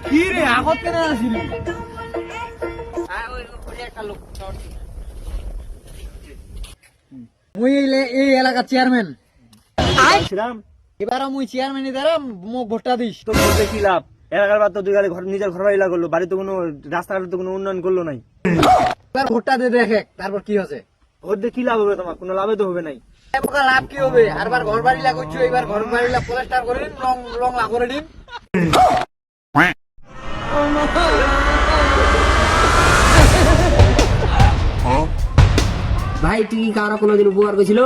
কি রে আগত কেন আসিলি? মুই এই এলাকার চেয়ারম্যান। এবার মুই চেয়ারম্যানই দ্বারা মোক ভোটটা দিস। তো বলতে কি লাভ? এলাকার বাদ তো দুই গাড়ি নিজের ঘর বাড়ি করলো, বাড়িতে কোনো রাস্তাঘাটে তো কোনো উন্নয়ন করলো নাই। এবার ভোটটা দিয়ে দেখে তারপর কি হচ্ছে। ভোট দিয়ে কি লাভ হবে তোমার? কোনো লাভে তো হবে নাই। লাভ কি হবে? আরবার ঘর বাড়ি লাগাচ্ছো, এবার ঘর বাড়ি প্লাস্টার করে দিন, রং করে দিন। ভাই তুই কি কারো কোনোদিন উপকার করেছিল?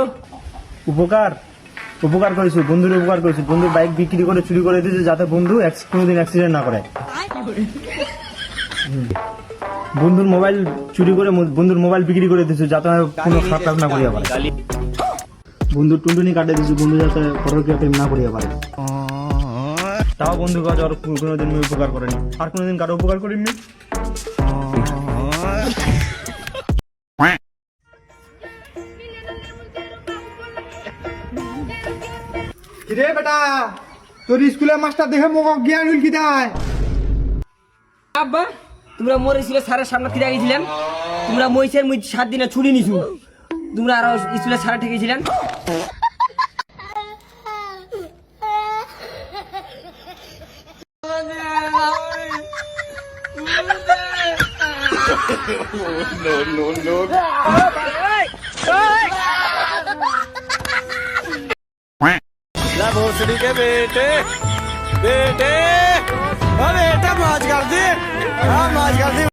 উপকার করেছি, বন্ধুর উপকার করেছি। বন্ধুর বাইক বিক্রি করে চুরি করে দিয়েছে যাতে বন্ধু কোনোদিন অ্যাক্সিডেন্ট না করে। বন্ধুর মোবাইল চুরি করে বন্ধুর মোবাইল বিক্রি করে দিয়েছে যাতে কোনো খারাপ কাজ না করিয়া পারে। বন্ধুর টুনটুনি কাটে দিয়েছে বন্ধু যাতে পরকীয়া প্রেম না করিয়া পারে। তাও বন্ধুর কাছে আর কোনোদিন উপকার করেনি, আর কোনোদিন কারো উপকার করিনি। রে বেটা, তোর স্কুলের মাস্টার দেখে মোক জ্ঞান হইল কি তাই? আব্বা তোমরা মরেছিলে স্যারের সামনে ফিরে গেছিলেন, তোমরা মইছের মুই 7 দিনে ছুটি নিছু, তোমরা আরো স্কুলের স্যারে ঠেকেছিলেন। भोसड़ी के बेटे बेटे, अरे बेटा मौज कर दी, हाँ मौज कर दी।